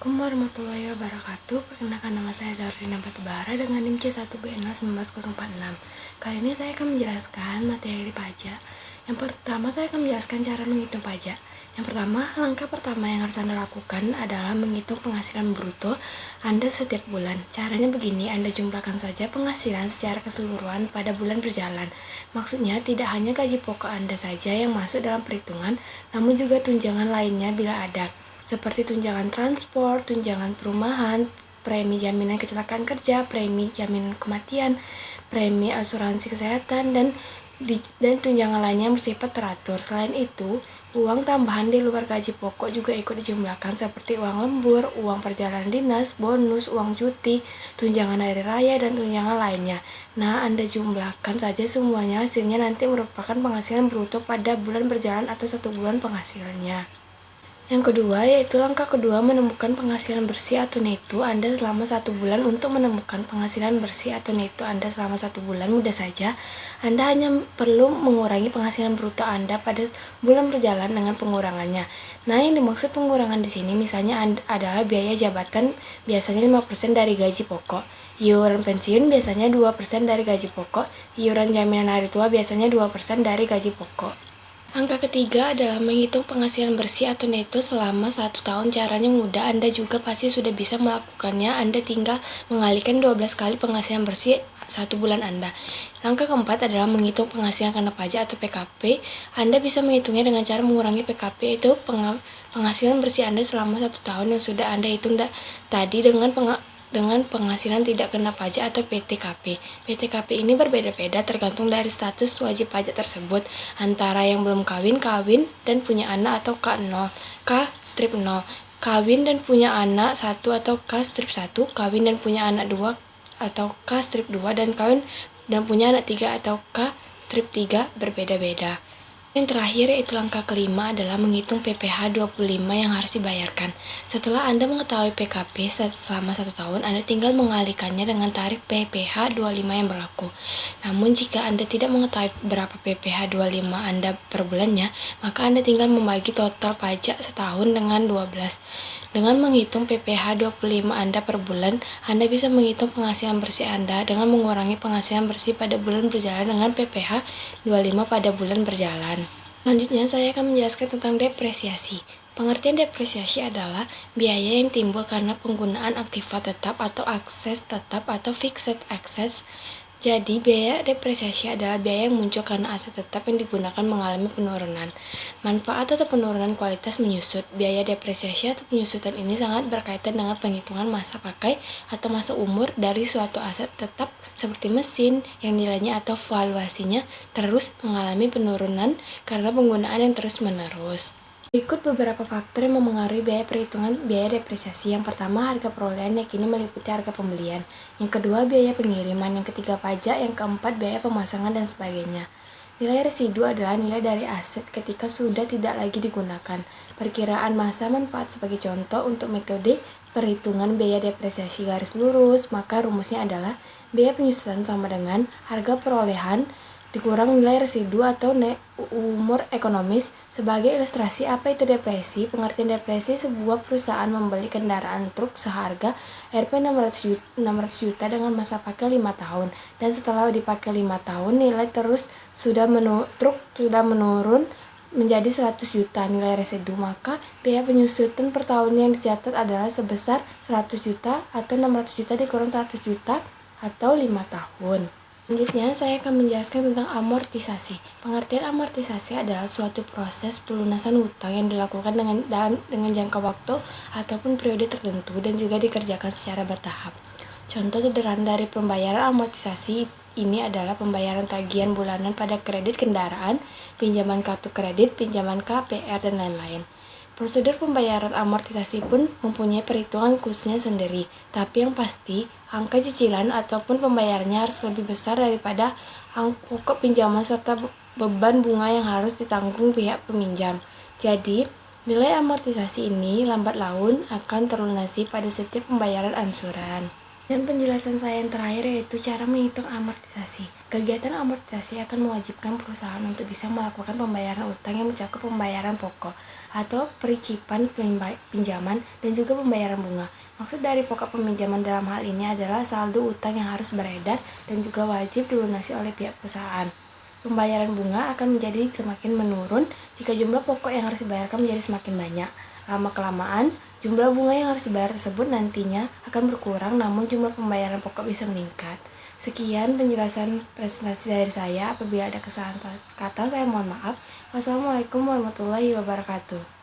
Assalamualaikum warahmatullahi wabarakatuh. Perkenalkan, nama saya Zahardina Batubara dengan NIM C1B0194046. Kali ini saya akan menjelaskan materi pajak. Yang pertama, saya akan menjelaskan cara menghitung pajak. Yang pertama, langkah pertama yang harus Anda lakukan adalah menghitung penghasilan bruto Anda setiap bulan. Caranya begini, Anda jumlahkan saja penghasilan secara keseluruhan pada bulan berjalan. Maksudnya, tidak hanya gaji pokok Anda saja yang masuk dalam perhitungan, namun juga tunjangan lainnya bila ada, seperti tunjangan transport, tunjangan perumahan, premi jaminan kecelakaan kerja, premi jaminan kematian, premi asuransi kesehatan, dan tunjangan lainnya yang bersifat teratur. Selain itu, uang tambahan di luar gaji pokok juga ikut dijumlahkan seperti uang lembur, uang perjalanan dinas, bonus, uang cuti, tunjangan hari raya, dan tunjangan lainnya. Nah, Anda jumlahkan saja semuanya, hasilnya nanti merupakan penghasilan bruto pada bulan berjalan atau 1 bulan penghasilannya. Yang kedua, yaitu langkah kedua, menemukan penghasilan bersih atau neto Anda selama 1 bulan. Untuk menemukan penghasilan bersih atau neto Anda selama 1 bulan, mudah saja. Anda hanya perlu mengurangi penghasilan bruto Anda pada bulan berjalan dengan pengurangannya. Nah, yang dimaksud pengurangan di sini misalnya adalah biaya jabatan biasanya 5% dari gaji pokok, iuran pensiun biasanya 2% dari gaji pokok, iuran jaminan hari tua biasanya 2% dari gaji pokok. Langkah ketiga adalah menghitung penghasilan bersih atau neto selama 1 tahun. Caranya mudah, Anda juga pasti sudah bisa melakukannya. Anda tinggal mengalihkan 12 kali penghasilan bersih 1 bulan Anda. Langkah keempat adalah menghitung penghasilan kena pajak atau PKP. Anda bisa menghitungnya dengan cara mengurangi PKP, itu penghasilan bersih Anda selama 1 tahun yang sudah Anda hitung tadi dengan penghasilan tidak kena pajak atau PTKP. PTKP ini berbeda-beda tergantung dari status wajib pajak tersebut, antara yang belum kawin, dan punya anak atau K0, K-0, kawin dan punya anak 1 atau K-1, kawin dan punya anak 2 atau K-2, dan kawin dan punya anak 3 atau K-3, berbeda-beda. Yang terakhir, yaitu langkah kelima, adalah menghitung PPh 25 yang harus dibayarkan. Setelah Anda mengetahui PKP selama 1 tahun, Anda tinggal mengalihkannya dengan tarif PPh 25 yang berlaku. Namun jika Anda tidak mengetahui berapa PPh 25 Anda per bulannya, maka Anda tinggal membagi total pajak setahun dengan 12. Dengan menghitung PPh 25 Anda per bulan, Anda bisa menghitung penghasilan bersih Anda dengan mengurangi penghasilan bersih pada bulan berjalan dengan PPh 25 pada bulan berjalan. Selanjutnya, saya akan menjelaskan tentang depresiasi. Pengertian depresiasi adalah biaya yang timbul karena penggunaan aktiva tetap atau akses tetap atau fixed assets. Jadi, biaya depresiasi adalah biaya yang muncul karena aset tetap yang digunakan mengalami penurunan manfaat atau penurunan kualitas menyusut. Biaya depresiasi atau penyusutan ini sangat berkaitan dengan penghitungan masa pakai atau masa umur dari suatu aset tetap seperti mesin yang nilainya atau valuasinya terus mengalami penurunan karena penggunaan yang terus-menerus. Berikut beberapa faktor yang memengaruhi biaya perhitungan biaya depresiasi. Yang pertama, harga perolehan, yang kini meliputi harga pembelian. Yang kedua, biaya pengiriman. Yang ketiga, pajak. Yang keempat, biaya pemasangan dan sebagainya. Nilai residu adalah nilai dari aset ketika sudah tidak lagi digunakan. Perkiraan masa manfaat sebagai contoh untuk metode perhitungan biaya depresiasi garis lurus, maka rumusnya adalah biaya penyusutan sama dengan harga perolehan dikurang nilai residu atau umur ekonomis. Sebagai ilustrasi apa itu depresi, pengertian depresi, sebuah perusahaan membeli kendaraan truk seharga Rp 600 juta dengan masa pakai 5 tahun, dan setelah dipakai 5 tahun nilai truk sudah menurun menjadi 100 juta nilai residu, maka biaya penyusutan per tahun yang dicatat adalah sebesar 100 juta atau 600 juta dikurang 100 juta atau 5 tahun. Selanjutnya, saya akan menjelaskan tentang amortisasi. Pengertian amortisasi adalah suatu proses pelunasan hutang yang dilakukan dengan jangka waktu ataupun periode tertentu dan juga dikerjakan secara bertahap. Contoh sederhana dari pembayaran amortisasi ini adalah pembayaran tagihan bulanan pada kredit kendaraan, pinjaman kartu kredit, pinjaman KPR, dan lain-lain. Prosedur pembayaran amortisasi pun mempunyai perhitungan khususnya sendiri, tapi yang pasti, angka cicilan ataupun pembayarannya harus lebih besar daripada pokok pinjaman serta beban bunga yang harus ditanggung pihak peminjam. Jadi, nilai amortisasi ini lambat laun akan terlunasi pada setiap pembayaran angsuran. Dan penjelasan saya yang terakhir yaitu cara menghitung amortisasi. Kegiatan amortisasi akan mewajibkan perusahaan untuk bisa melakukan pembayaran utang yang mencakup pembayaran pokok atau pericipan pinjaman dan juga pembayaran bunga. Maksud dari pokok peminjaman dalam hal ini adalah saldo utang yang harus beredar dan juga wajib dilunasi oleh pihak perusahaan. Pembayaran bunga akan menjadi semakin menurun jika jumlah pokok yang harus dibayarkan menjadi semakin banyak. Lama-kelamaan, jumlah bunga yang harus dibayar tersebut nantinya akan berkurang, namun jumlah pembayaran pokok bisa meningkat. Sekian penjelasan presentasi dari saya. Apabila ada kesalahan kata, saya mohon maaf. Wassalamualaikum warahmatullahi wabarakatuh.